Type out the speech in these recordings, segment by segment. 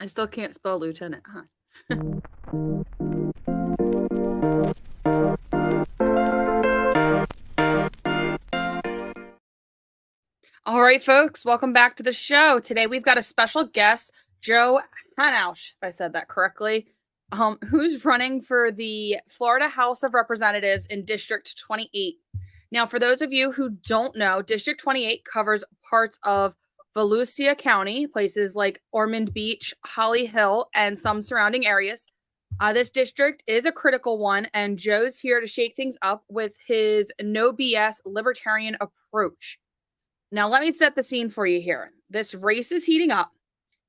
I still can't spell lieutenant, huh? All right, folks, welcome back to the show. Today we've got a special guest, Joe Hannoush, if I said that correctly, who's running for the Florida House of Representatives in District 28. Now, for those of you who don't know, District 28 covers parts of Volusia County, places like Ormond Beach, Holly Hill, and some surrounding areas. This district is a critical one, and Joe's here to shake things up with his no BS libertarian approach. Now, let me set the scene for you here. This race is heating up,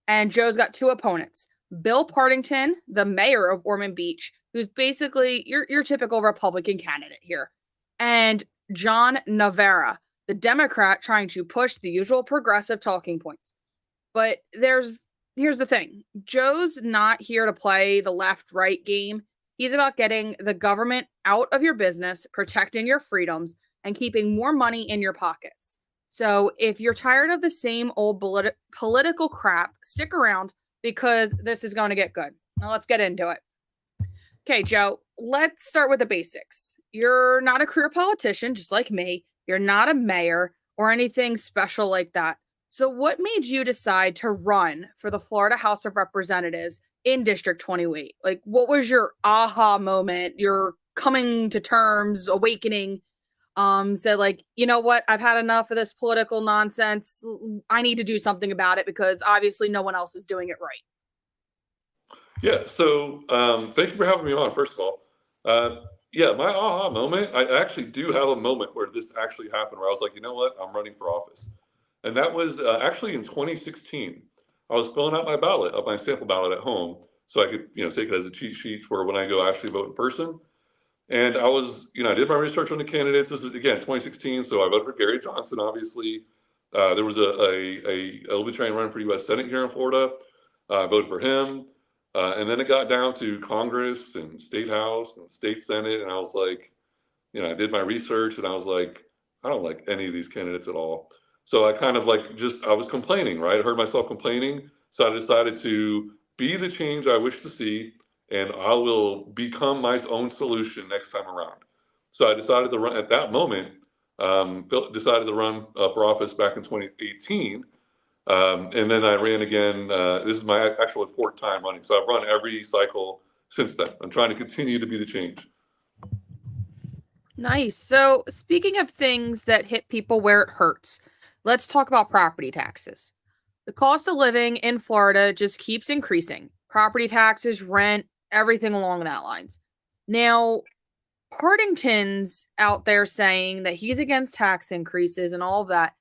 and Joe's got two opponents. Bill Partington, the mayor of Ormond Beach, who's basically your typical Republican candidate here, and John Navarra, the Democrat trying to push the usual progressive talking points. But here's the thing. Joe's not here to play the left-right game. He's about getting the government out of your business, protecting your freedoms, and keeping more money in your pockets. So if you're tired of the same old political crap, stick around because this is going to get good. Now let's get into it. Okay, Joe, let's start with the basics. You're not a career politician, just like me. You're not a mayor or anything special like that. So what made you decide to run for the Florida House of Representatives in District 28? Like, what was your aha moment, your coming to terms, awakening? Said like, you know what? I've had enough of this political nonsense. I need to do something about it because obviously no one else is doing it right. Yeah. So thank you for having me on, first of all. Yeah, my aha moment, I actually do have a moment where this actually happened where I was like, you know what? I'm running for office. And that was actually in 2016. I was filling out my sample ballot at home so I could, take it as a cheat sheet for when I go actually vote in person. And I was, I did my research on the candidates. This is, again, 2016. So I voted for Gary Johnson, obviously. There was a libertarian running for U.S. Senate here in Florida. I voted for him. And then it got down to Congress and State House and State Senate. And I was like, I did my research and I was like, I don't like any of these candidates at all. So I kind of I was complaining, right? I heard myself complaining. So I decided to be the change I wish to see. And I will become my own solution next time around. So I decided to run at that moment, decided to run for office back in 2018. And then I ran again. This is my actual fourth time running. So I've run every cycle since then. I'm trying to continue to be the change. Nice. So speaking of things that hit people where it hurts, let's talk about property taxes. The cost of living in Florida just keeps increasing. Property taxes, rent, everything along that lines. Now, Partington's out there saying that he's against tax increases and all of that.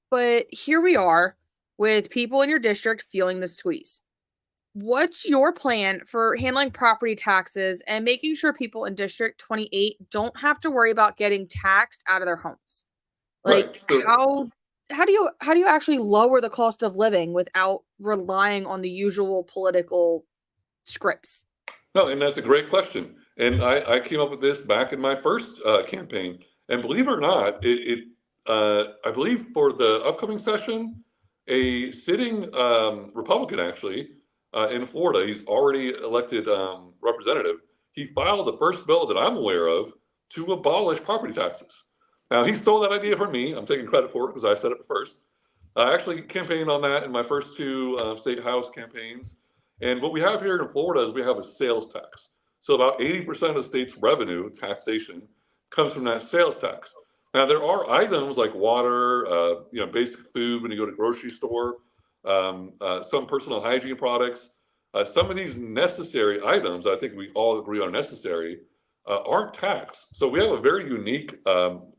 But here we are with people in your district feeling the squeeze. What's your plan for handling property taxes and making sure people in District 28 don't have to worry about getting taxed out of their homes? Like, Right. So, how do you actually lower the cost of living without relying on the usual political scripts? no, and that's a great question. And I came up with this back in my first campaign. And believe it or not, I believe for the upcoming session, a sitting Republican actually in Florida, he's already elected representative. He filed the first bill that I'm aware of to abolish property taxes. Now, he stole that idea from me. I'm taking credit for it because I said it first. I actually campaigned on that in my first two state house campaigns. And what we have here in Florida is we have a sales tax. So about 80% of the state's revenue, taxation, comes from that sales tax. Now, there are items like water, basic food when you go to the grocery store, some personal hygiene products. Some of these necessary items, I think we all agree are necessary, aren't taxed. So we have a very unique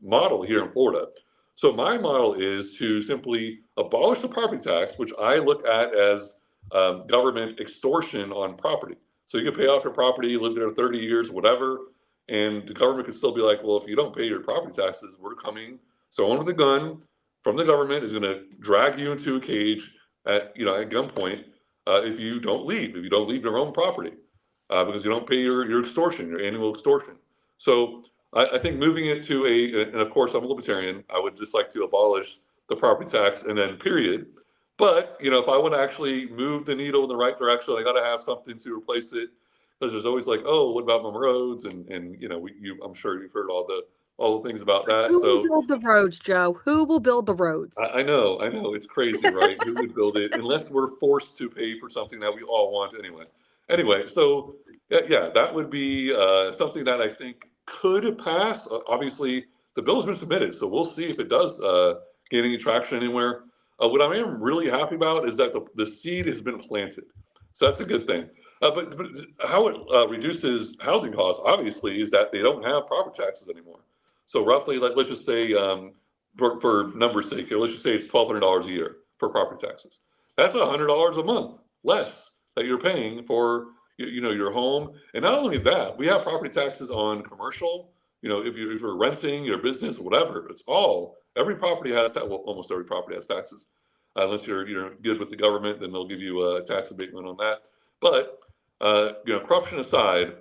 model here in Florida. So my model is to simply abolish the property tax, which I look at as government extortion on property. So you can pay off your property, live there 30 years, whatever, and the government could still be like, well, if you don't pay your property taxes, we're coming. Someone with a gun from the government is going to drag you into a cage at gunpoint if you don't leave your own property because you don't pay your extortion, your annual extortion. So I think moving it to and of course I'm a libertarian, I would just like to abolish the property tax and then period. But, if I want to actually move the needle in the right direction, I got to have something to replace it. Because there's always like, oh, what about my roads? And I'm sure you've heard all the things about that. Who will So build the roads, Joe? Who will build the roads? I know, it's crazy, right? Who would build it unless we're forced to pay for something that we all want anyway? Anyway, so yeah, that would be something that I think could pass. Obviously, the bill's been submitted, so we'll see if it does gain any traction anywhere. What I am really happy about is that the seed has been planted, so that's a good thing. But how it reduces housing costs, obviously, is that they don't have property taxes anymore. So roughly, like let's just say, for numbers' sake, let's just say it's $1,200 a year for property taxes. That's $100 a month less that you're paying for your home. And not only that, we have property taxes on commercial. If you're renting your business, whatever, every property has almost every property has taxes. Unless you're good with the government, then they'll give you a tax abatement on that. But corruption aside,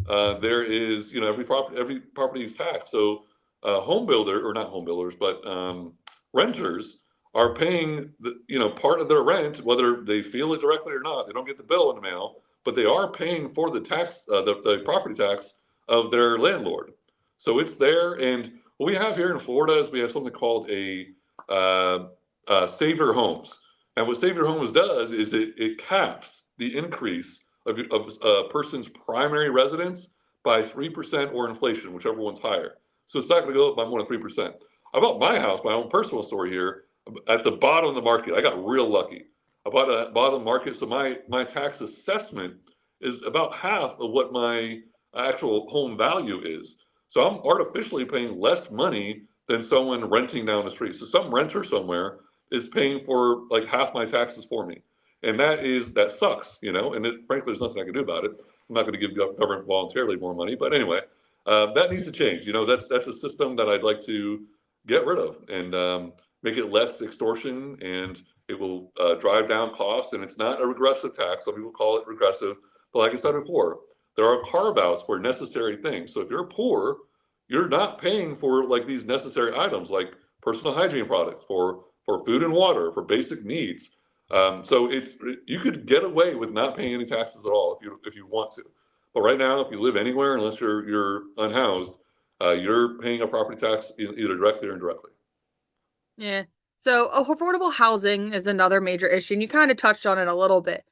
there is every property is taxed. So home builder, or not home builders, but renters are paying part of their rent, whether they feel it directly or not. They don't get the bill in the mail, but they are paying for the tax, the property tax of their landlord. So it's there. And what we have here in Florida is we have something called a Save Your Homes. And what Save Your Homes does is it caps the increase of a person's primary residence by 3% or inflation, whichever one's higher. So it's not going to go up by more than 3%. I bought my house, my own personal story here, at the bottom of the market. I got real lucky. I bought at the bottom of the market, so my tax assessment is about half of what my actual home value is. So I'm artificially paying less money than someone renting down the street. So some renter somewhere is paying for like half my taxes for me. And that sucks, and frankly, there's nothing I can do about it. I'm not going to give government voluntarily more money, but anyway, that needs to change. That's a system that I'd like to get rid of and make it less extortion, and it will drive down costs. And it's not a regressive tax. Some people call it regressive, but like I said before, there are carve-outs for necessary things. So if you're poor, you're not paying for like these necessary items like personal hygiene products, for food and water, for basic needs. So you could get away with not paying any taxes at all if you want to. But right now, if you live anywhere, unless you're unhoused, you're paying a property tax either directly or indirectly. Yeah. So affordable housing is another major issue, and you kind of touched on it a little bit.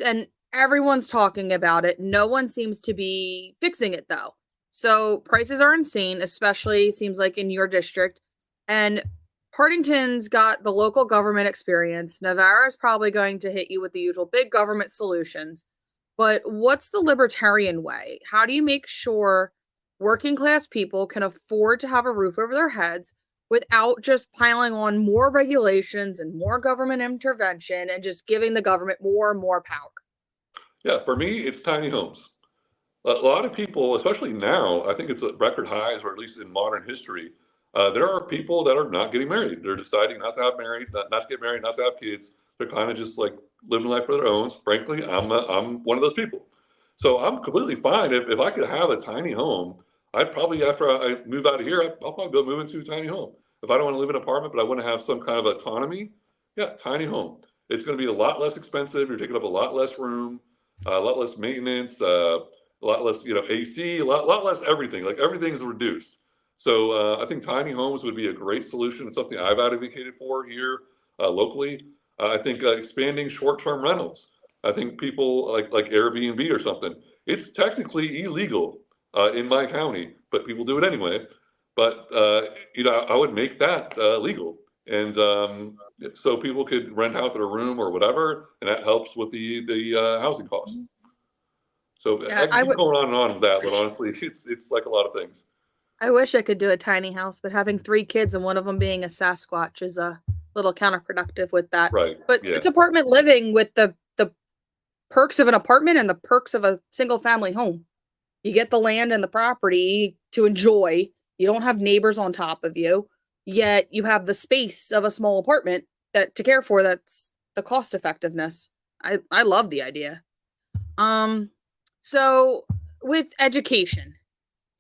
And everyone's talking about it. No one seems to be fixing it, though. So prices are insane, especially seems like in your district. And Partington's got the local government experience. Navarro's probably going to hit you with the usual big government solutions. But what's the libertarian way? How do you make sure working class people can afford to have a roof over their heads without just piling on more regulations and more government intervention and just giving the government more and more power? Yeah, for me, it's tiny homes. A lot of people, especially now, I think it's at record highs, or at least in modern history, there are people that are not getting married. They're deciding not to have married, not to get married, not to have kids. They're kind of just like living life for their own. Frankly, I'm one of those people. So I'm completely fine if I could have a tiny home. I'd probably, after I move out of here, I'll probably go move into a tiny home. If I don't want to live in an apartment, but I want to have some kind of autonomy, yeah, tiny home. It's going to be a lot less expensive. You're taking up a lot less room, a lot less maintenance, a lot less, AC, a lot less everything. Like everything's reduced. So I think tiny homes would be a great solution. It's something I've advocated for here locally. I think expanding short-term rentals. I think people like Airbnb or something. It's technically illegal in my county, but people do it anyway. But I would make that legal, and so people could rent out their room or whatever, and that helps with the housing costs. So Yeah, I can keep going on and on with that, but honestly, it's like a lot of things. I wish I could do a tiny house, but having 3 kids and one of them being a Sasquatch is a little counterproductive with that. Right. But Yeah. it's apartment living with the perks of an apartment and the perks of a single family home. You get the land and the property to enjoy. You don't have neighbors on top of you, yet you have the space of a small apartment that to care for. That's the cost effectiveness. I love the idea. So with education,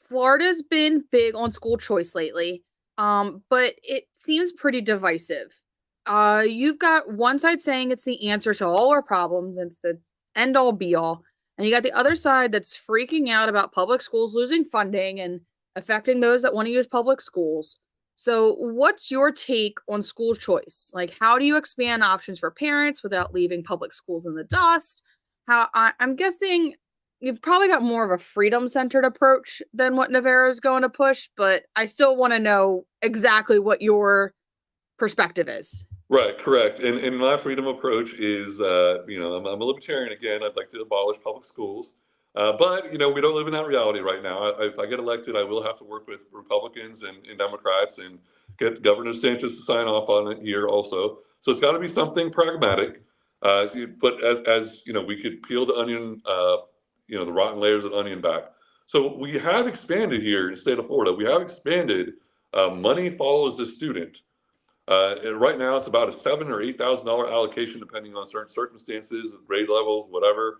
Florida's been big on school choice lately, but it seems pretty divisive. you've got one side saying it's the answer to all our problems, it's the end all be all. And you got the other side that's freaking out about public schools losing funding and affecting those that want to use public schools. So, what's your take on school choice? Like, how do you expand options for parents without leaving public schools in the dust? I'm guessing you've probably got more of a freedom-centered approach than what Navarro is going to push, but I still want to know exactly what your perspective is. Right, correct. And my freedom approach is, I'm a libertarian again. I'd like to abolish public schools. But, we don't live in that reality right now. If I get elected, I will have to work with Republicans and Democrats and get Governor DeSantis to sign off on it here also. So it's got to be something pragmatic. But as we could peel the onion, the rotten layers of onion back. So we have expanded here in the state of Florida. We have expanded money follows the student. And right now, it's about a $7,000 or $8,000 allocation, depending on certain circumstances, grade levels, whatever.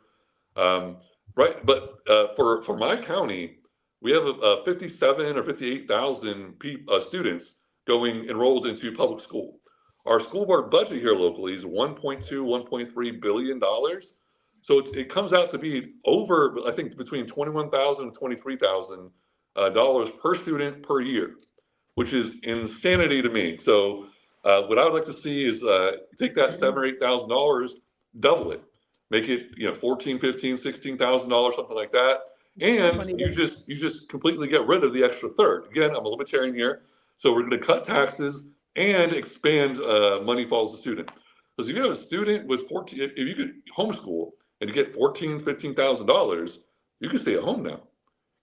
Right, but for my county, we have 57 or 58,000 students enrolled into public school. Our school board budget here locally is $1.2, $1.3 billion. So it comes out to be over, I think, between $21,000 and $23,000 per student per year, which is insanity to me. So what I would like to see is take that $7,000 or $8,000, double it, make it $14,000, $15,000, $16,000, something like that, and you just completely get rid of the extra third. Again, I'm a libertarian here, so we're going to cut taxes and expand money follows the student. Because if you have a student with if you could homeschool and you get $14,000, $15,000, you can stay at home now.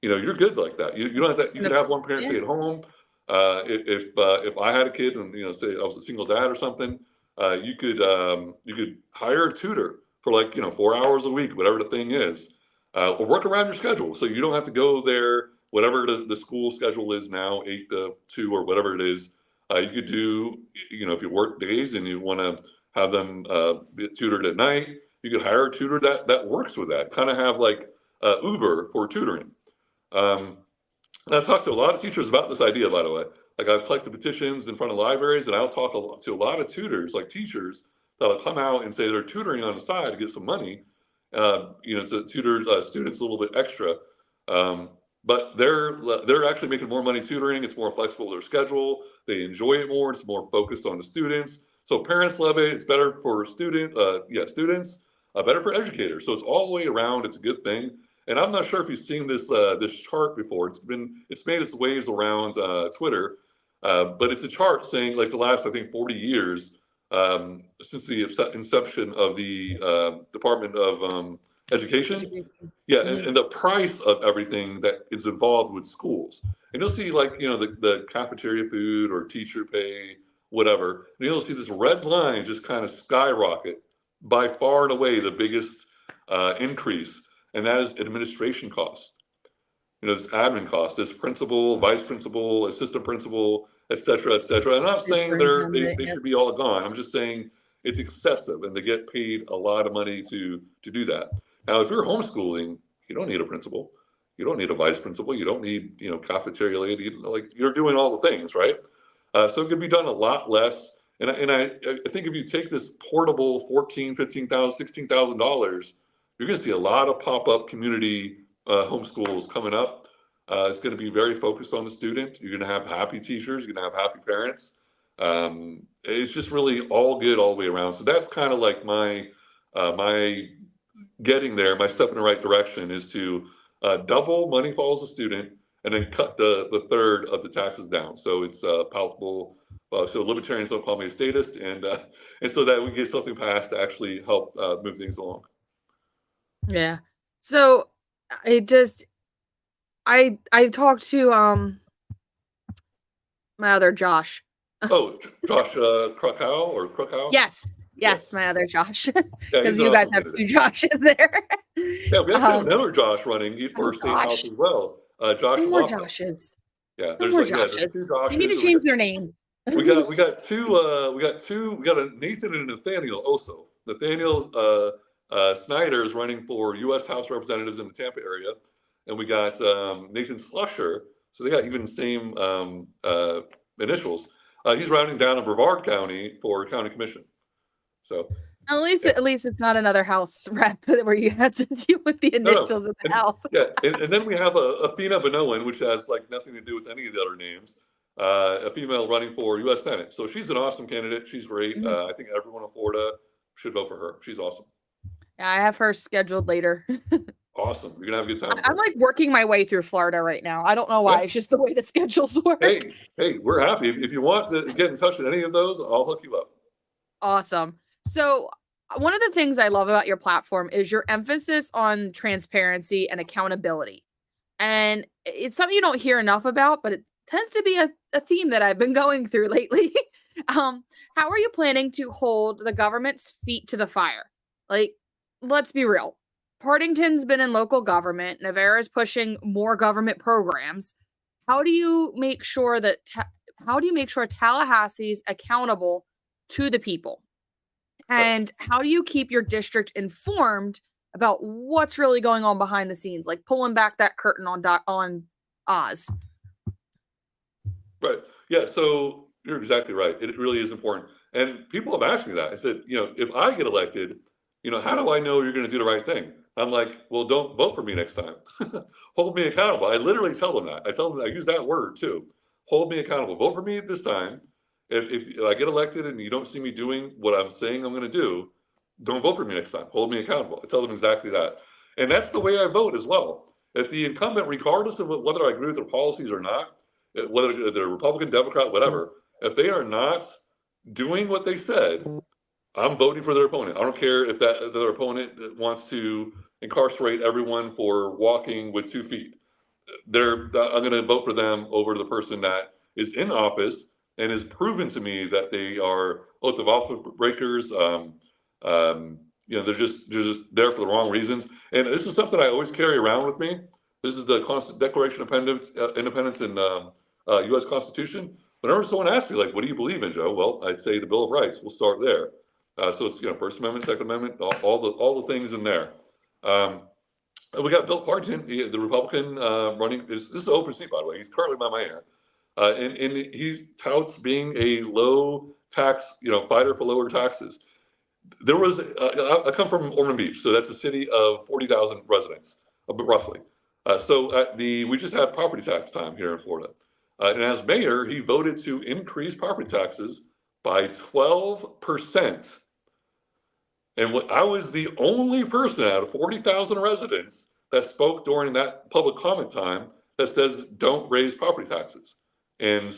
You're good like that. You don't have that. You could have one parent stay at home. If I had a kid and say I was a single dad or something, you could hire a tutor for 4 hours a week, whatever the thing is, or work around your schedule so you don't have to go there. Whatever the school schedule is now, 8 to 2 or whatever it is, you could do. If you work days and you want to have them be tutored at night, you could hire a tutor that works with that. Kind of have like Uber for tutoring. And I've talked to a lot of teachers about this idea, by the way. Like I've collected petitions in front of libraries, and I'll talk to a lot of tutors, like teachers, that'll come out and say they're tutoring on the side to get some money, to tutor students a little bit extra. But they're actually making more money tutoring. It's more flexible to their schedule. They enjoy it more. It's more focused on the students. So parents love it. It's better for students, better for educators. So it's all the way around. It's a good thing. And I'm not sure if you've seen this chart before. It's made its waves around Twitter, but it's a chart saying the last, I think, 40 years since the inception of the Department of Education. Yeah, and the price of everything that is involved with schools. And you'll see the cafeteria food or teacher pay, whatever. And you'll see this red line just kind of skyrocket, by far and away the biggest increase. And that is administration costs. This admin cost, this principal, vice principal, assistant principal, et cetera, et cetera. I'm not saying they should be all gone. I'm just saying it's excessive, and they get paid a lot of money to do that. Now, if you're homeschooling, you don't need a principal. You don't need a vice principal. You don't need, cafeteria lady. You're doing all the things, right? So it could be done a lot less. And I think if you take this portable $14,000, $15,000, $16,000, you're going to see a lot of pop-up community homeschools coming up. It's going to be very focused on the student. You're going to have happy teachers. You're going to have happy parents. It's just really all good all the way around. So that's kind of like my getting there. My step in the right direction is to double money follows the student and then cut the third of the taxes down. So it's palatable. So libertarians don't call me a statist, and so that we get something passed to actually help move things along. Yeah. So I talked to my other Josh. Oh, Josh Krakow? Yes, my other Josh. Because you guys have two Joshes there. Yeah, we have another Josh running for state house as well. Josh. More Joshes. Yeah, there's more Joshes. They need to change their name. We got two. We got a Nathan and a Nathaniel also. Nathaniel Snyder is running for U.S. House Representatives in the Tampa area, and we got Nathan Slusher. So they got even the same initials. He's rounding down in Brevard County for county commission. So At least it's not another House rep where you have to deal with the initials of the House. Yeah, and then we have a Fina Benowen, which has like nothing to do with any of the other names. A female running for U.S. Senate. So she's an awesome candidate. She's great. I think everyone in Florida should vote for her. She's awesome. Yeah, I have her scheduled later. Awesome. You're gonna have a good time. I'm like working my way through Florida right now. I don't know why. Yeah. It's just the way the schedules work. Hey, we're happy. If you want to get in touch with any of those, I'll hook you up. Awesome. So one of the things I love about your platform is your emphasis on transparency and accountability. And it's something you don't hear enough about, but it tends to be a theme that I've been going through lately. How are you planning to hold the government's feet to the fire? Like, let's be real. Partington's been in local government. Navarro's pushing more government programs. How do you make sure Tallahassee's accountable to the people? And how do you keep your district informed about what's really going on behind the scenes, like pulling back that curtain on Oz? Right. Yeah. So you're exactly right. It really is important. And people have asked me that. I said, if I get elected, how do I know you're going to do the right thing? I'm like, well, don't vote for me next time. Hold me accountable. I literally tell them that. I use that word too. Hold me accountable. Vote for me this time. If I get elected and you don't see me doing what I'm saying I'm going to do, don't vote for me next time. Hold me accountable. I tell them exactly that. And that's the way I vote as well. If the incumbent, regardless of whether I agree with their policies or not, whether they're Republican, Democrat, whatever, if they are not doing what they said, I'm voting for their opponent. I don't care if their opponent wants to incarcerate everyone for walking with 2 feet. I'm going to vote for them over the person that is in office and has proven to me that they are oath of office breakers. They're just there for the wrong reasons. And this is stuff that I always carry around with me. This is the Declaration of Independence in U.S. Constitution. Whenever someone asks me, like, what do you believe in, Joe? Well, I'd say the Bill of Rights. We'll start there. So it's First Amendment, Second Amendment, all the things in there. We got Bill Partington, the Republican running. This is an open seat, by the way. He's currently by my ear. And he touts being a low tax, fighter for lower taxes. There was, I come from Ormond Beach, so that's a city of 40,000 residents, roughly. We just had property tax time here in Florida. And as mayor, he voted to increase property taxes by 12%. And I was the only person out of 40,000 residents that spoke during that public comment time that says, don't raise property taxes. And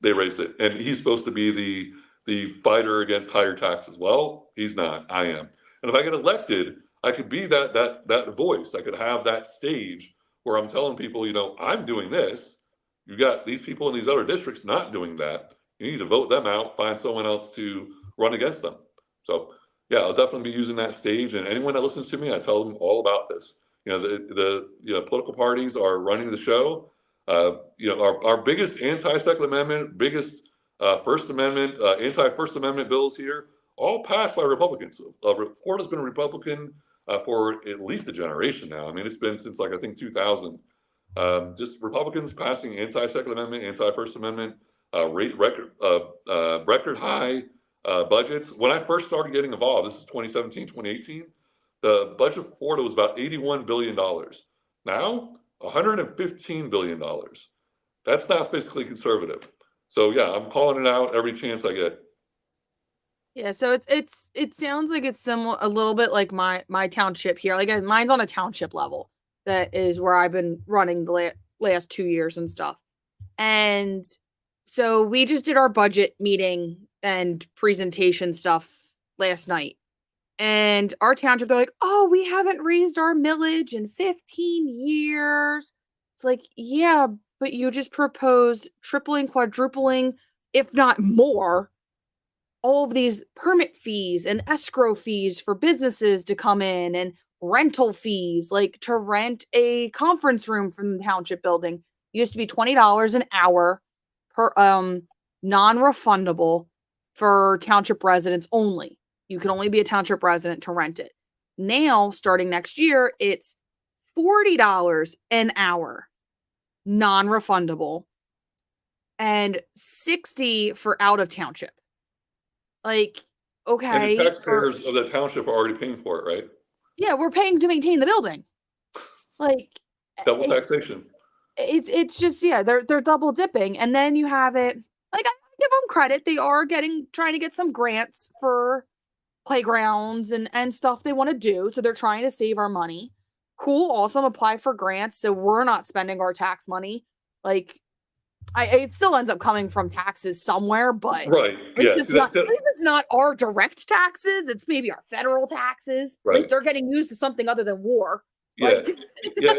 they raised it. And he's supposed to be the fighter against higher taxes. Well, he's not. I am. And if I get elected, I could be that voice. I could have that stage where I'm telling people, I'm doing this. You got these people in these other districts not doing that. You need to vote them out, find someone else to run against them. So yeah, I'll definitely be using that stage. And anyone that listens to me, I tell them all about this. The political parties are running the show. Our biggest anti-Second Amendment, biggest First Amendment, anti-First Amendment bills here, all passed by Republicans. Florida's been a Republican for at least a generation now. I mean, it's been since I think 2000. Just Republicans passing anti-Second Amendment, anti-First Amendment, record high budgets. When I first started getting involved, this is 2017, 2018, the budget for Florida was about $81 billion. Now, $115 billion. That's not fiscally conservative. So yeah, I'm calling it out every chance I get. Yeah, so it sounds like it's similar, a little bit like my township here. Like mine's on a township level. That is where I've been running the last 2 years and stuff. And so we just did our budget meeting and presentation stuff last night. And our township, they're like, oh, we haven't raised our millage in 15 years. It's like, yeah, but you just proposed tripling, quadrupling, if not more, all of these permit fees and escrow fees for businesses to come in and rental fees, like to rent a conference room from the township building. It used to be $20 an hour per non-refundable for township residents only. You can only be a township resident to rent it. Now, starting next year, it's $40 an hour, non-refundable. and 60 for out of township. Like, And okay, the taxpayers of the township are already paying for it, right? yeah, we're paying to maintain the building. Like, Double taxation. It's just, yeah, they're double dipping. And then you have it, like, I give them credit. They are trying to get some grants for playgrounds and stuff they want to do. So they're trying to save our money. Cool, awesome, apply for grants so we're not spending our tax money. Like, it still ends up coming from taxes somewhere, but right. Yeah. at least it's not our direct taxes. It's maybe our federal taxes. Right. At least they're getting used to something other than war. Yeah, yeah,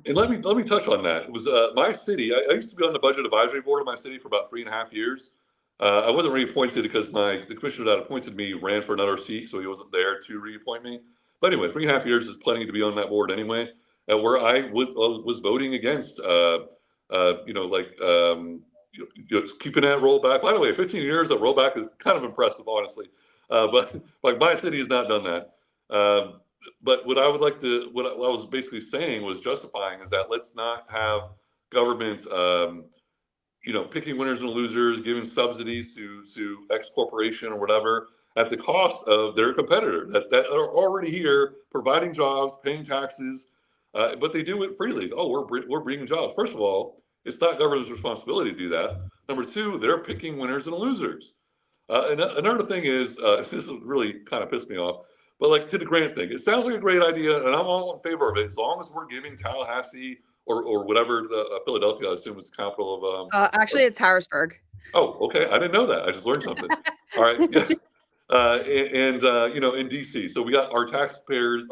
and let me touch on that. It was my city. I used to be on the budget advisory board of my city for about 3.5 years. I wasn't reappointed because the commissioner that appointed me ran for another seat, so he wasn't there to reappoint me. But anyway, 3.5 years is plenty to be on that board anyway. Where I was voting against, keeping that rollback. By the way, 15 years of rollback is kind of impressive, honestly. But like my city has not done that. But what I was basically saying was justifying is that let's not have government, picking winners and losers, giving subsidies to X corporation or whatever at the cost of their competitor that are already here, providing jobs, paying taxes, but they do it freely. Oh, we're bringing jobs. First of all, it's not government's responsibility to do that. Number two, they're picking winners and losers. And another thing is, this really kind of pissed me off. But like to the grant thing, it sounds like a great idea, and I'm all in favor of it as long as we're giving Tallahassee or whatever Philadelphia, I assume is the capital of. Actually, it's Harrisburg. Oh, okay. I didn't know that. I just learned something. All right. Yeah. In DC, so we got our taxpayers.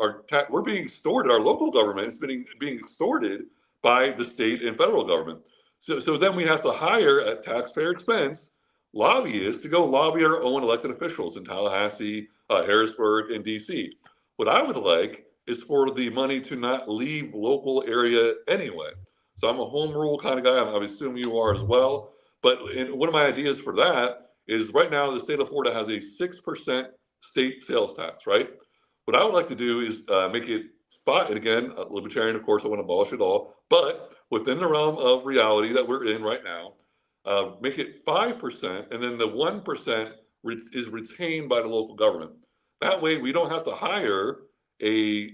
We're being extorted. Our local government is being extorted by the state and federal government. So then we have to hire at taxpayer expense lobbyists to go lobby our own elected officials in Tallahassee, Harrisburg, and DC. What I would like is for the money to not leave local area anyway. So I'm a home rule kind of guy. I assume you are as well. But one of my ideas for that is right now the state of Florida has a 6% state sales tax, right? What I would like to do is make it 5, and again, libertarian, of course, I want to abolish it all, but within the realm of reality that we're in right now, make it 5%, and then the 1% is retained by the local government. That way, we don't have to hire a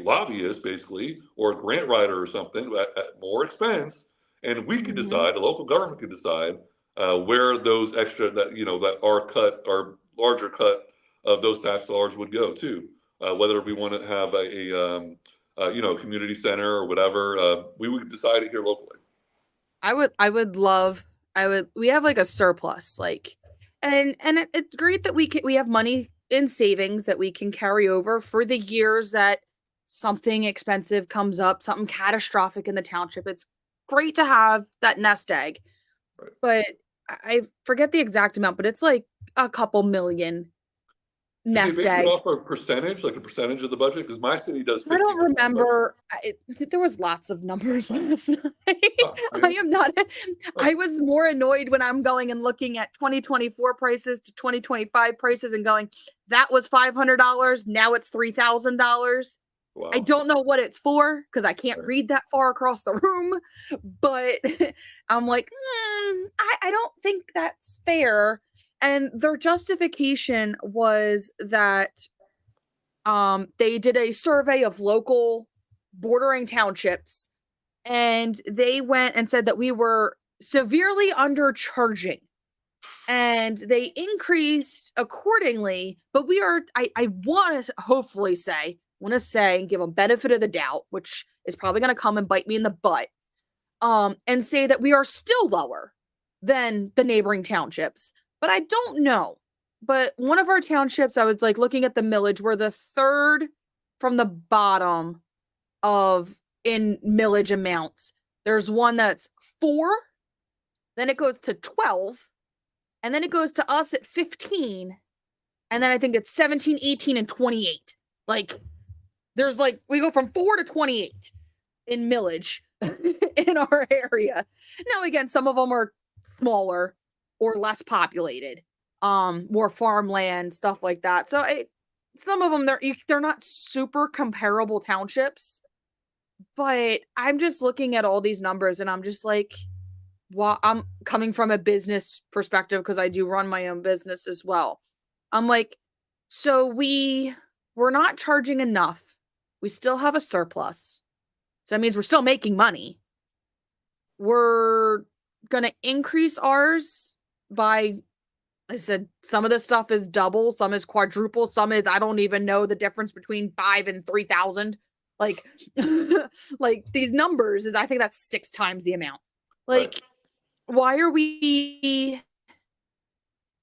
lobbyist, basically, or a grant writer or something at more expense, and we can decide. The local government can decide where those extra that are cut or larger cut of those tax dollars would go to. Whether we want to have a community center or whatever, we would decide it here locally. We have like a surplus, like, and it's great that we have money in savings that we can carry over for the years that something expensive comes up, something catastrophic in the township. It's great to have that nest egg, right. But I forget the exact amount, but it's like a couple million nest egg. Off a percentage, like a percentage of the budget, because my city does. I don't remember. There was lots of numbers last night. I was more annoyed when I'm going and looking at 2024 prices to 2025 prices and going, that was $500. Now it's $3,000. Wow. I don't know what it's for because I can't read that far across the room, but I'm like, I don't think that's fair. And their justification was that they did a survey of local bordering townships, and they went and said that we were severely undercharging, and they increased accordingly. But I want to hopefully say, and give them benefit of the doubt, which is probably going to come and bite me in the butt, and say that we are still lower than the neighboring townships. But I don't know. But one of our townships, I was like looking at the millage, we're the third from the bottom in millage amounts. There's one that's 4, then it goes to 12, and then it goes to us at 15, and then I think it's 17, 18, and 28. Like, there's like, we go from 4 to 28 in millage in our area. Now, again, some of them are smaller or less populated, more farmland, stuff like that. So some of them, they're not super comparable townships, but I'm just looking at all these numbers and I'm just like, while I'm coming from a business perspective, because I do run my own business as well. I'm like, so we're not charging enough. We still have a surplus. So that means we're still making money. We're going to increase ours by, I said, some of this stuff is double, some is quadruple, some is, I don't even know the difference between 5 and 3,000. Like, like these numbers is, I think that's 6 times the amount. Like, why are we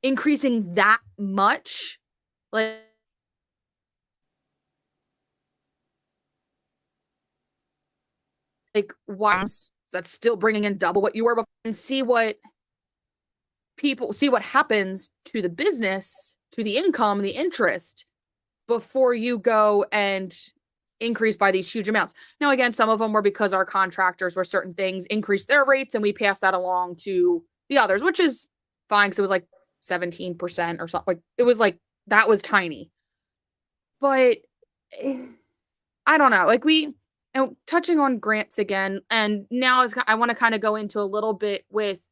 increasing that much? Like why that's still bringing in double what you were before, and see what happens to the business, to the income, the interest, before you go and increase by these huge amounts. Now, again, some of them were because our contractors were certain things increased their rates, and we passed that along to the others, which is fine, because it was like 17% or something. Like, it was like, that was tiny. But I don't know. Like, and touching on grants again, and now I want to kind of go into a little bit with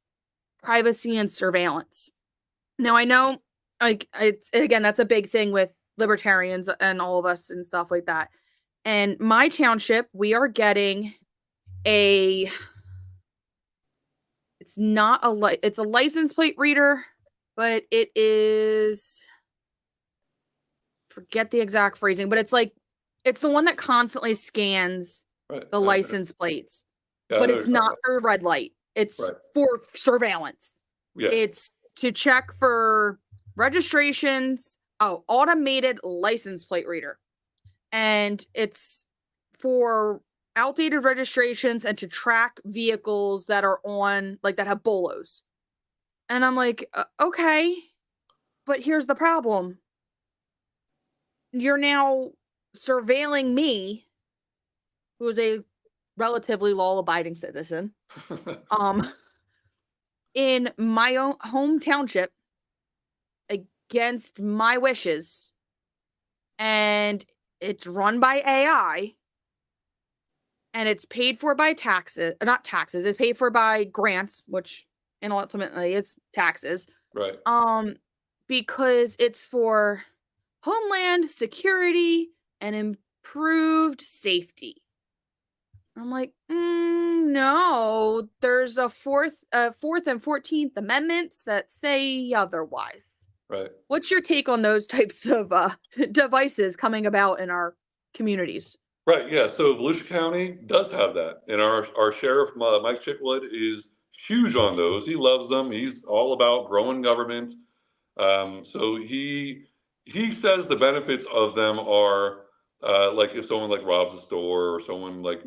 privacy and surveillance. Now, I know, like, it's, again, that's a big thing with libertarians and all of us and stuff like that. And my township, we are getting it's not it's a license plate reader, but it is, forget the exact phrasing, but it's like, it's the one that constantly scans the license plates, but it's not for red light. It's for surveillance. Yeah. It's to check for registrations. Oh, automated license plate reader. And it's for outdated registrations and to track vehicles that are on, like, that have bolos. And I'm like, okay, but here's the problem. You're now surveilling me, who's a relatively law-abiding citizen, in my own home township, against my wishes, and it's run by AI, and it's paid for by taxes, not taxes, it's paid for by grants, which, and ultimately is taxes. Right. Because it's for homeland security and improved safety. I'm like, no, there's a fourth and 14th amendments that say otherwise. Right. What's your take on those types of devices coming about in our communities? Right. Yeah. So Volusia County does have that, and our sheriff Mike Chickwood is huge on those. He loves them. He's all about growing government. So he says the benefits of them are like if someone like robs a store, or someone like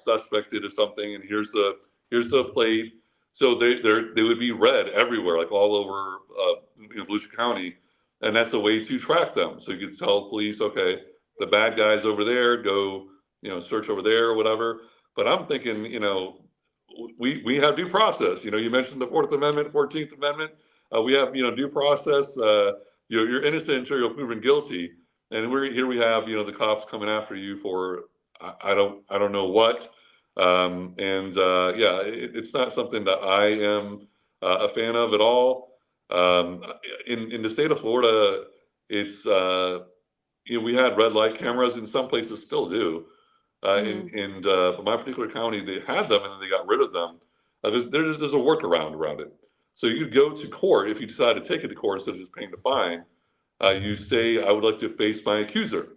suspected of something, and here's the plate. So they would be read everywhere, like all over Volusia County, and that's a way to track them. So you can tell police, okay, the bad guys over there, go search over there or whatever. But I'm thinking, we have due process. You mentioned the 4th Amendment, 14th Amendment. We have due process. You're innocent until you're proven guilty. And we have the cops coming after you for I don't know what. It's not something that I am a fan of at all. In the state of Florida, it's we had red light cameras, and some places still do. In my particular county, they had them and then they got rid of them. There's a workaround around it. So you go to court if you decide to take it to court instead of just paying the fine. You say, I would like to face my accuser.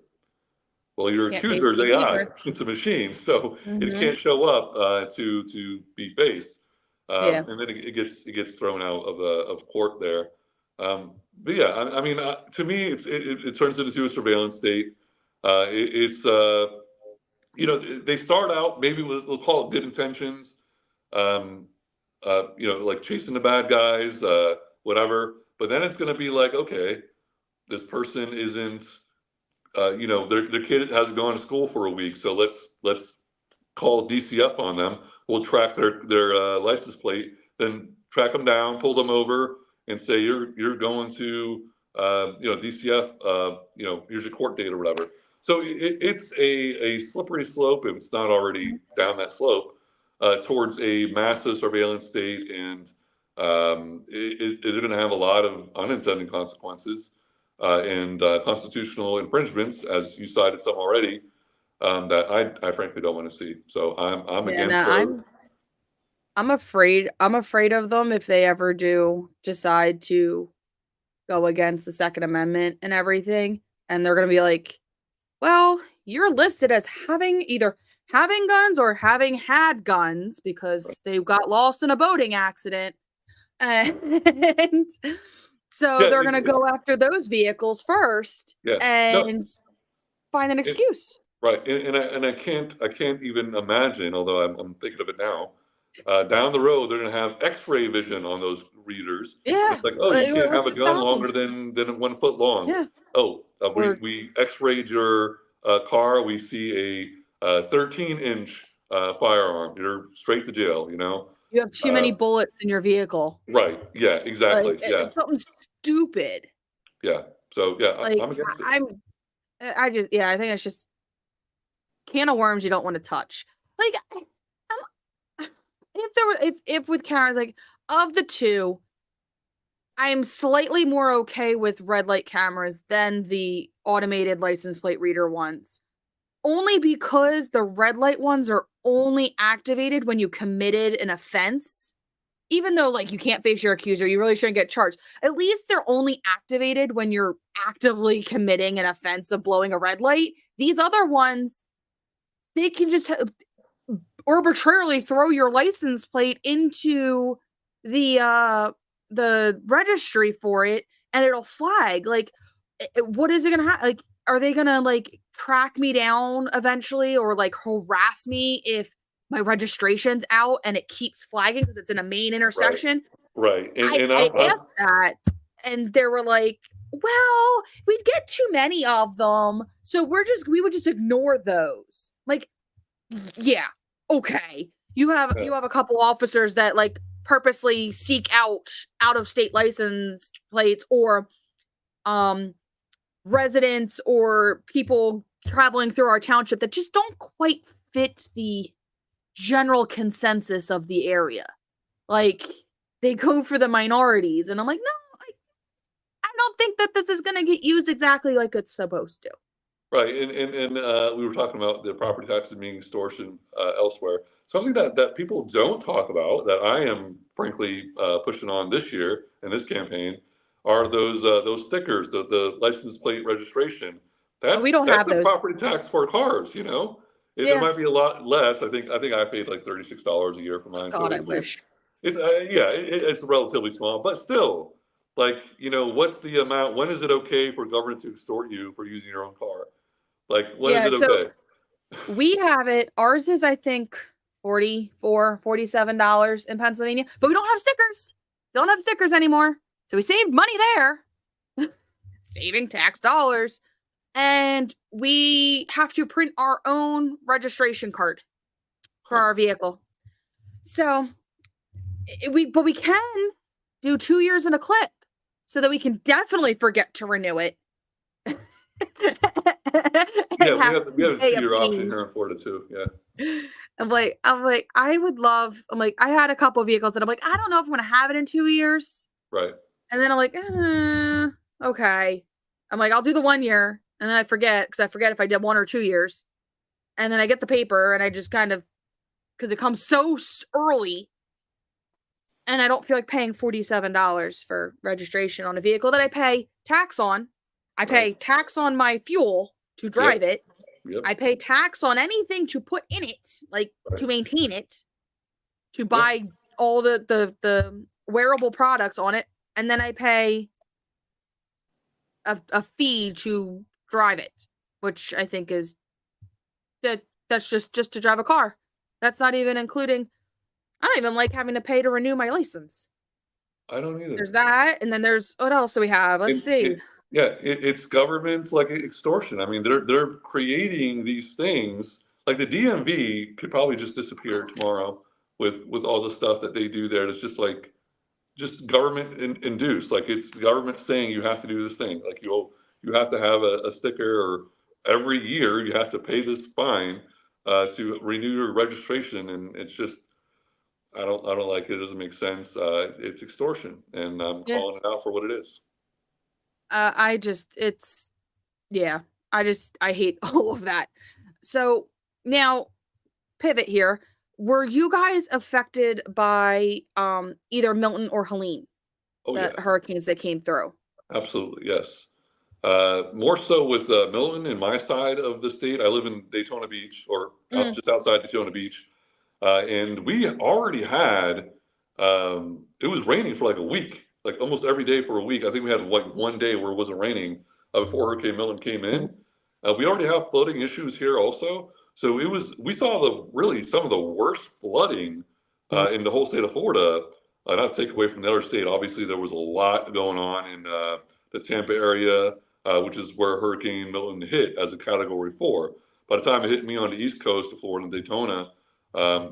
Well, your accuser is AI. It's a machine, so it can't show up to be faced, and then it gets thrown out of court there. But yeah, I mean, to me, it turns into a surveillance state. They start out, maybe we'll call it good intentions, like chasing the bad guys, whatever. But then it's going to be like, okay, this person isn't, their kid hasn't gone to school for a week, so let's call DCF on them. We'll track their license plate, then track them down, pull them over, and say you're going to DCF. Here's your court date or whatever. So it's a slippery slope if it's not already down that slope. towards a massive surveillance state, and it's going to have a lot of unintended consequences and constitutional infringements, as you cited some already, that I frankly don't want to see. So I'm Yeah, against no, those. I'm afraid of them if they ever do decide to go against the Second Amendment and everything. And they're going to be like, well, you're listed as either having guns or having had guns because they got lost in a boating accident. And so Yeah, they're going to go after those vehicles first yeah, no, and find an excuse. right. And I can't even imagine, although I'm thinking of it now. Down the road, they're going to have X-ray vision on those readers. Yeah. It's like, oh, you can't have a Let's gun stop longer 'em. than 1 foot long. Yeah. Oh, Or we X-rayed your car. We see a 13-inch firearm. You're straight to jail. you have too many bullets in your vehicle. Right. Yeah. Exactly. Like Yeah. it's something stupid. Yeah. So yeah, Like I'm against it. I think it's just can of worms you don't want to touch. Like if with cameras, like of the two, I'm slightly more okay with red light cameras than the automated license plate reader ones. Only because the red light ones are only activated when you committed an offense. Even though, like, you can't face your accuser, you really shouldn't get charged. At least they're only activated when you're actively committing an offense of blowing a red light. These other ones, they can just arbitrarily throw your license plate into the registry for it, and it'll flag. Like, what is it gonna happen? Like, are they gonna like track me down eventually, or like harass me if my registration's out and it keeps flagging because it's in a main intersection? Right. I asked that, and they were like, well, we'd get too many of them, so we would just ignore those. Like, yeah, okay. You have a couple officers that like purposely seek out of state license plates or residents or people traveling through our township that just don't quite fit the general consensus of the area. Like, they go for the minorities, and I'm like, no, I don't think that this is going to get used exactly like it's supposed to. Right. And we were talking about the property taxes being extortion elsewhere. Something that people don't talk about that I am frankly pushing on this year in this campaign are those stickers, the license plate registration. We don't have the those. property tax for cars. There might be a lot less. I think I paid like $36 a year for mine. God, So I wish. it's relatively small, but still, like, what's the amount? When is it okay for government to extort you for using your own car? Like, when is it okay? We have it. Ours is, I think, $47 in Pennsylvania, but we don't have stickers. Don't have stickers anymore. So we saved money there. Saving tax dollars. And we have to print our own registration card for our vehicle. So we can do 2 years in a clip so that we can definitely forget to renew it. Yeah, we have a 2-year option here in Florida too. Yeah. I'm like, I would love. I'm like, I had a couple of vehicles that I'm like, I don't know if I'm gonna have it in 2 years. Right. And then I'm like, okay. I'm like, I'll do the 1 year, and then I forget because I forget if I did 1 or 2 years, and then I get the paper, and I just kind of because it comes so early, and I don't feel like paying $47 for registration on a vehicle that I pay tax on. I pay tax on my fuel to drive it. Yep. I pay tax on anything to put in it, like to maintain it, to buy all the wearable products on it, and then I pay a fee to drive it, which I think is that's just to drive a car. That's not even including. I don't even like having to pay to renew my license. I don't either. There's that, and then there's what else do we have? Let's see. It's government like extortion. I mean, they're creating these things. Like the DMV could probably just disappear tomorrow with all the stuff that they do there. It's just government induced. Like it's the government saying you have to do this thing. Like you have to have a sticker, or every year you have to pay this fine to renew your registration. And it's just I don't like it. It doesn't make sense. It's extortion, and I'm Yeah. calling it out for what it is. Yeah, I hate all of that. So now pivot here. Were you guys affected by either Milton or Helene, Oh the yeah, hurricanes that came through? absolutely, yes. More so with Milton in my side of the state. I live in Daytona Beach, or Mm, just outside Daytona Beach, and we already had. It was raining for like a week, like almost every day for a week. I think we had like one day where it wasn't raining before Hurricane Milton came in. We already have flooding issues here also. So it was. We saw really some of the worst flooding in the whole state of Florida. Not to take away from the other state. Obviously, there was a lot going on in the Tampa area, which is where Hurricane Milton hit as a Category 4. By the time it hit me on the East Coast of Florida and Daytona,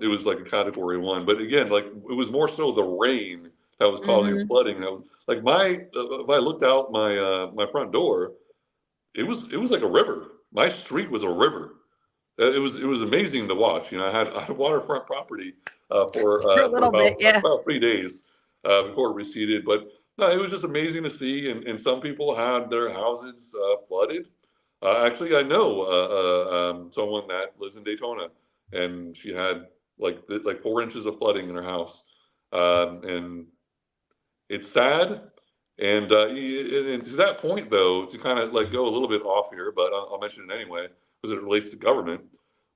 it was like a Category 1. But again, like it was more so the rain that was causing hmm flooding. Like if I looked out my front door, it was like a river. My street was a river. It was amazing to watch. I had waterfront property For a for little bit, yeah. about 3 days before it receded. But no, it was just amazing to see. And some people had their houses flooded. Actually, I know someone that lives in Daytona, and she had like 4 inches of flooding in her house, and it's sad. And to that point, though, to kind of like go a little bit off here, but I'll mention it anyway, because it relates to government.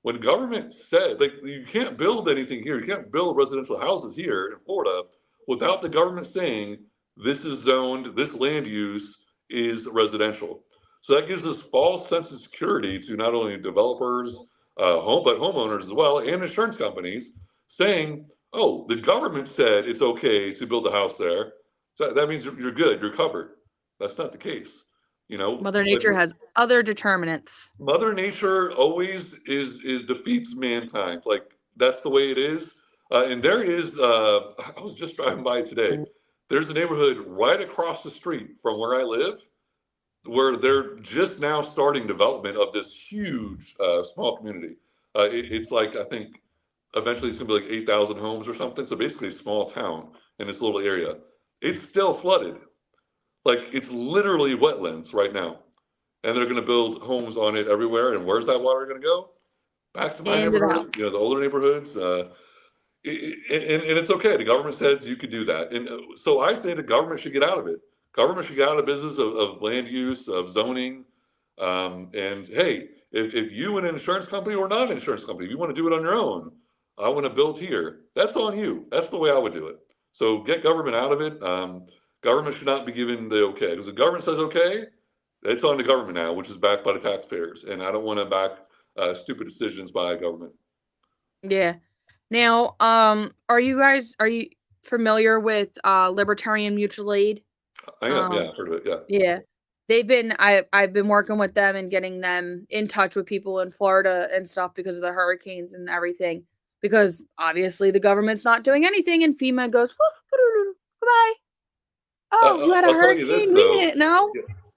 When government said, like, you can't build anything here, you can't build residential houses here in Florida without the government saying this is zoned, this land use is residential. So that gives us false sense of security to not only developers, but homeowners as well, and insurance companies, saying, "Oh, the government said it's okay to build a house there, so that means you're good, you're covered." That's not the case. Mother Like Nature has other determinants. Mother Nature always is defeats mankind. Like that's the way it is. And there is. I was just driving by today. There's a neighborhood right across the street from where I live, where they're just now starting development of this huge small community. It's like I think eventually it's gonna be like 8,000 homes or something. So basically a small town in this little area. It's still flooded. Like it's literally wetlands right now, and they're gonna build homes on it everywhere. And where's that water gonna go? Back to my Into the house. neighborhood, the older neighborhoods. And it's okay. The government says you could do that, and so I think the government should get out of it. Government should get out of the business of land use, of zoning. And hey, if you and an insurance company or not an insurance company, if you want to do it on your own, I want to build here. That's on you. That's the way I would do it. So get government out of it. Government should not be given the okay, because the government says okay, it's on the government now, which is backed by the taxpayers, and I don't want to back stupid decisions by government. Yeah. Now, are you familiar with Libertarian Mutual Aid? I am, yeah, Um, I've heard of it, yeah. yeah. I've been working with them and getting them in touch with people in Florida and stuff because of the hurricanes and everything. Because obviously the government's not doing anything and FEMA goes, "Woo, goodbye. Oh, you had a I'll tell you this hurricane? We though, didn't know."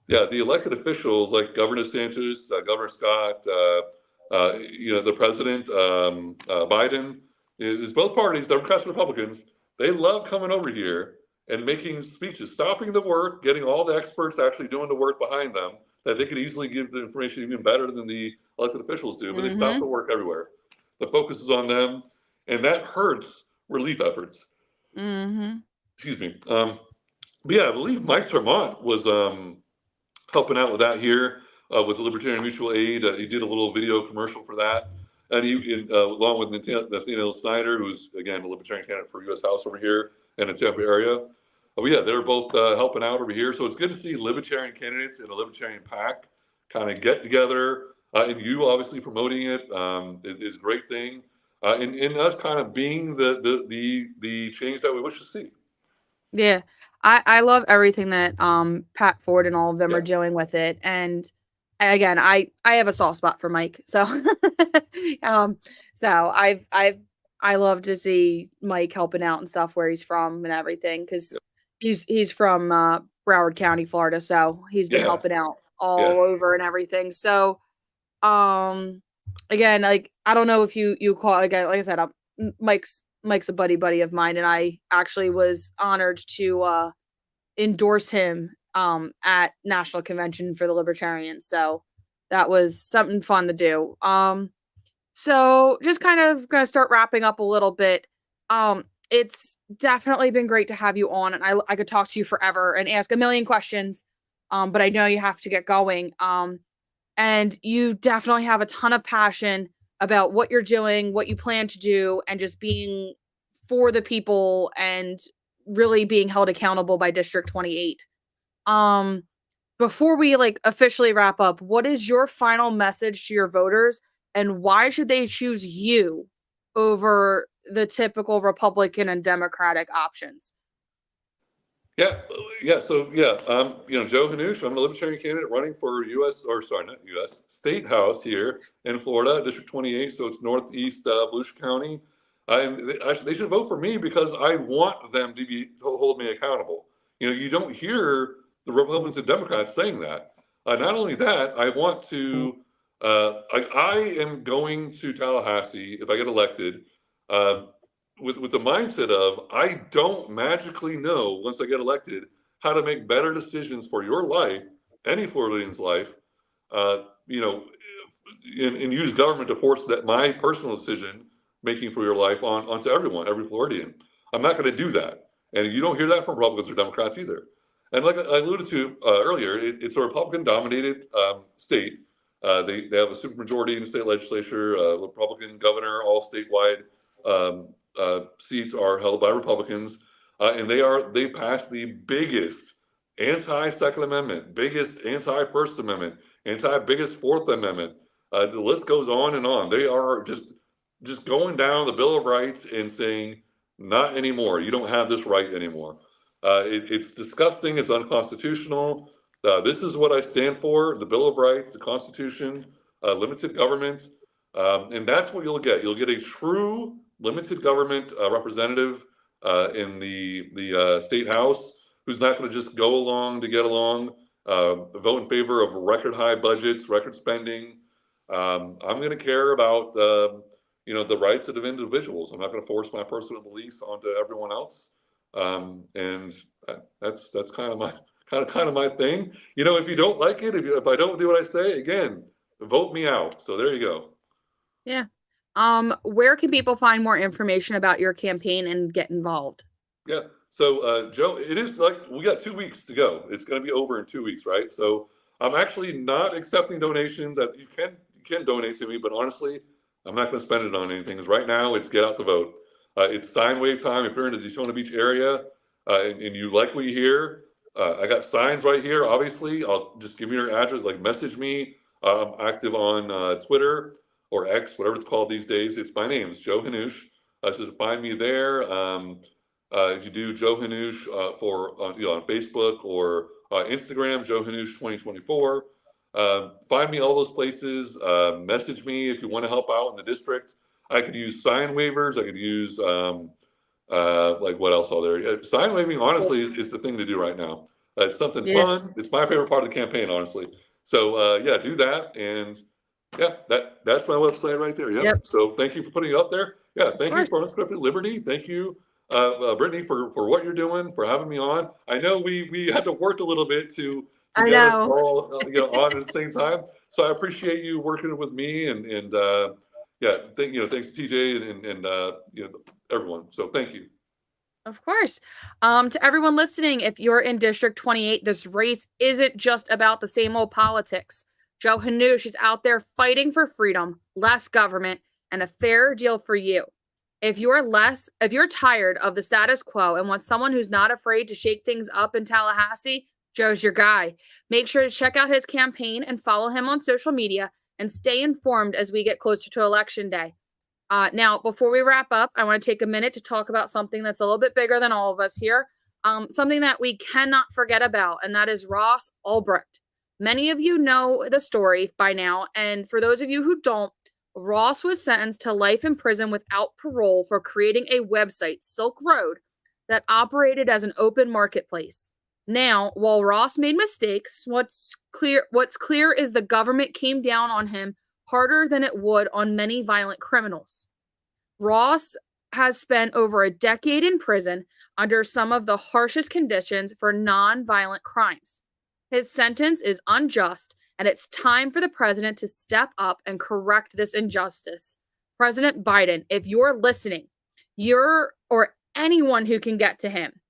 yeah, the elected officials like Governor DeSantis, Governor Scott, the president, Biden, is both parties, Democrats and Republicans. They love coming over here and making speeches, stopping the work, getting all the experts actually doing the work behind them, that they could easily give the information even better than the elected officials do, but they stop the Mm-hmm. work everywhere. The focus is on them, and that hurts relief efforts. Mm-hmm. Excuse me. But yeah, I believe Mike Tremont was helping out with that here with the Libertarian Mutual Aid. He did a little video commercial for that. And along with Nathaniel Snyder, who's, again, a Libertarian candidate for U.S. House over here in the Tampa area. But yeah, they're both helping out over here. So it's good to see Libertarian candidates in a Libertarian PAC kind of get together. And you obviously promoting it is a great thing. And us kind of being the change that we wish to see. Yeah. I love everything that Pat Ford and all of them Yeah. are doing with it. And again, I have a soft spot for Mike. So so I love to see Mike helping out and stuff where he's from and everything, because he's from Broward County, Florida. So he's been Yeah. helping out Yeah. all over and everything. So again, like I don't know if you call, again, like I said, Mike's a buddy of mine, and I actually was honored to endorse him at National Convention for the Libertarians. So that was something fun to do. So just kind of going to start wrapping up a little bit. It's definitely been great to have you on, and I could talk to you forever and ask a million questions. But I know you have to get going. And you definitely have a ton of passion about what you're doing, what you plan to do, and just being for the people and really being held accountable by District 28. Before we officially wrap up, what is your final message to your voters, and why should they choose you over the typical Republican and Democratic options? Yeah. So Joe Hannoush. I'm a Libertarian candidate running for State House here in Florida, District 28. So it's northeast Volusia County. And they should vote for me because I want them to hold me accountable. You don't hear the Republicans and Democrats saying that. Not only that, I want to. I am going to Tallahassee if I get elected. With the mindset of I don't magically know once I get elected how to make better decisions for your life, any Floridian's life, and use government to force that my personal decision making for your life onto everyone, every Floridian. I'm not going to do that, and you don't hear that from Republicans or Democrats either. And like I alluded to earlier, it's a Republican-dominated state. They have a supermajority in the state legislature, Republican governor, all statewide. Seats are held by Republicans, and they passed the biggest anti-Second Amendment, biggest anti-First Amendment, biggest Fourth Amendment. The list goes on and on. They are just going down the Bill of Rights and saying, not anymore. You don't have this right anymore. It's disgusting. It's unconstitutional. This is what I stand for: the Bill of Rights, the Constitution, limited government, and that's what you'll get. You'll get a true limited government representative in the state house who's not going to just go along to get along, vote in favor of record high budgets, record spending. I'm going to care about the rights of individuals. I'm not going to force my personal beliefs onto everyone else, and that's kind of my thing. If you don't like it, if I don't do what I say, again, vote me out. So there you go. Yeah. Where can people find more information about your campaign and get involved? Yeah. So, Joe, it is we got 2 weeks to go. It's going to be over in 2 weeks, right? So I'm actually not accepting donations. That you can donate to me, but honestly, I'm not going to spend it on anything. Because right now, it's get out the vote. It's sign wave time. If you're in the Daytona Beach area and you like what you hear, I got signs right here. Obviously, I'll just give me your address. Message me. I'm active on Twitter or X, whatever it's called these days. It's my name. It's Joe Hannoush. So find me there. If you do Joe Hannoush on Facebook or Instagram, Joe Hannoush 2024. Find me all those places. Message me if you want to help out in the district. I could use sign waivers. I could use what else are there? Sign waving, honestly, is the thing to do right now. It's something fun. It's my favorite part of the campaign, honestly. So do that. And yeah, that's my website right there. Yep. So thank you for putting it up there. Yeah, thank you for Unscripted Liberty. Thank you, Brittany, for what you're doing, for having me on. I know we had to work a little bit to get us all on at the same time. So I appreciate you working with me and thanks to TJ and everyone. So thank you. Of course. To everyone listening, if you're in District 28, this race isn't just about the same old politics. Joe Hannoush is out there fighting for freedom, less government, and a fair deal for you. If you're tired of the status quo and want someone who's not afraid to shake things up in Tallahassee, Joe's your guy. Make sure to check out his campaign and follow him on social media and stay informed as we get closer to Election Day. Now, before we wrap up, I want to take a minute to talk about something that's a little bit bigger than all of us here. Something that we cannot forget about, and that is Ross Ulbricht. Many of you know the story by now, and for those of you who don't, Ross was sentenced to life in prison without parole for creating a website, Silk Road, that operated as an open marketplace. Now, while Ross made mistakes, what's clear is the government came down on him harder than it would on many violent criminals. Ross has spent over a decade in prison under some of the harshest conditions for non-violent crimes. His sentence is unjust, and it's time for the president to step up and correct this injustice. President Biden, if you're listening, or anyone who can get to him,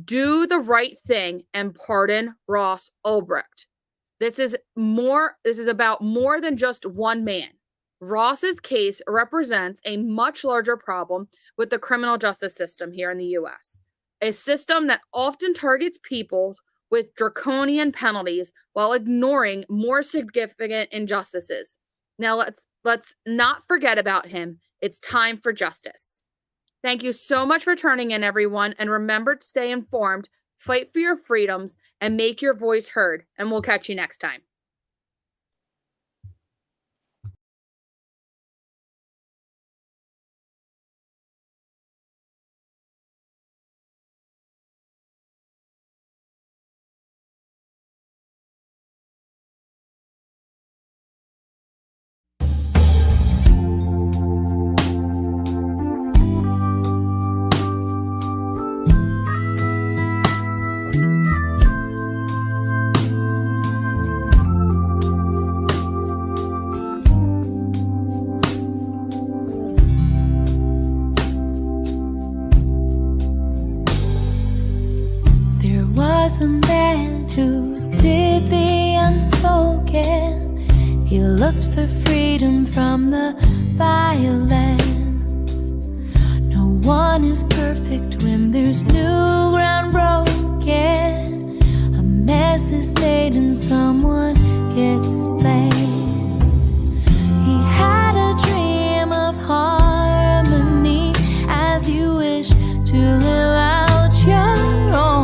do the right thing and pardon Ross Ulbricht. This is about more than just one man. Ross's case represents a much larger problem with the criminal justice system here in the US, a system that often targets people with draconian penalties while ignoring more significant injustices. Now let's not forget about him. It's time for justice. Thank you so much for turning in, everyone, and remember to stay informed, fight for your freedoms, and make your voice heard, and we'll catch you next time. A man who did the unspoken. He looked for freedom from the violence. No one is perfect when there's new ground broken. A mess is made and someone gets blamed. He had a dream of harmony as you wish to live out your own.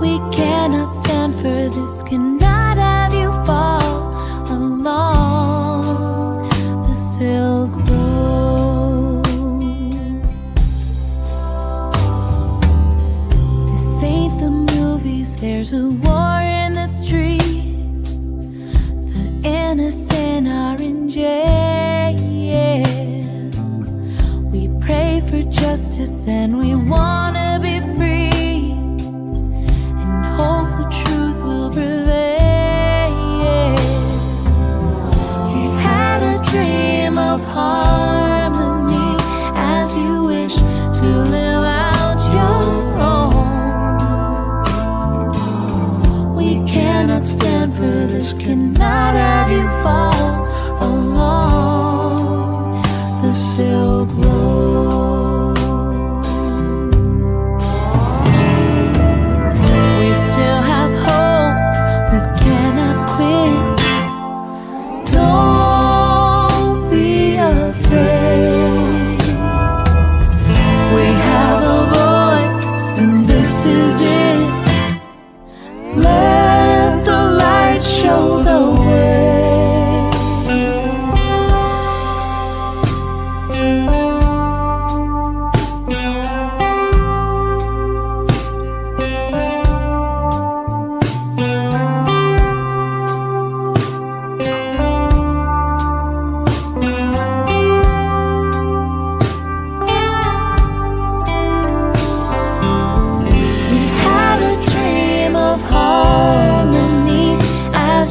We cannot stand for this, cannot have you fall along the Silk Road. This ain't the movies, there's a war in the streets. The innocent are in jail. We pray for justice and we wanna be free. Hope the truth will prevail. He had a dream of harmony as you wish to live out your own. We cannot stand for this, cannot have you fall along the Silk Road. Don't be afraid. We have a voice and this is it. Let the light show the way.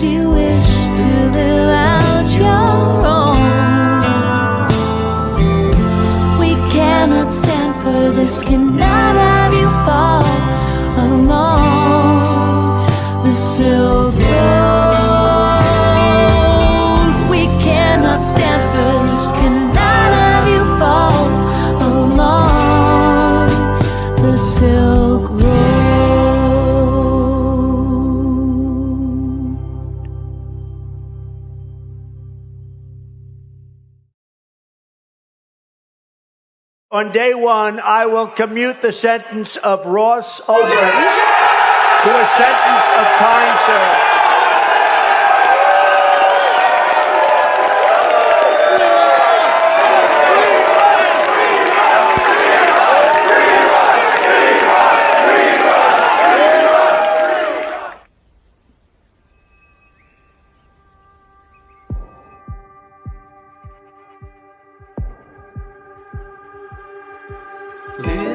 You wish to live out your own. We cannot stand for this, cannot have you fall along the Silk Road. We cannot stand for this, cannot have you fall along the Silk Road. On day one, I will commute the sentence of Ross Ulbricht to a sentence of time served.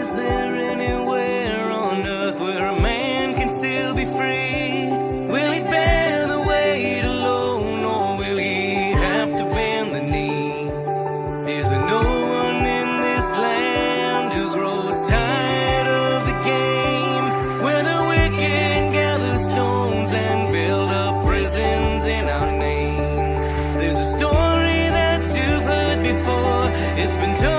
Is there anywhere on earth where a man can still be free? Will he bear the weight alone, or will he have to bend the knee? Is there no one in this land who grows tired of the game, where the wicked gather stones and build up prisons in our name? There's a story that you've heard before. It's been told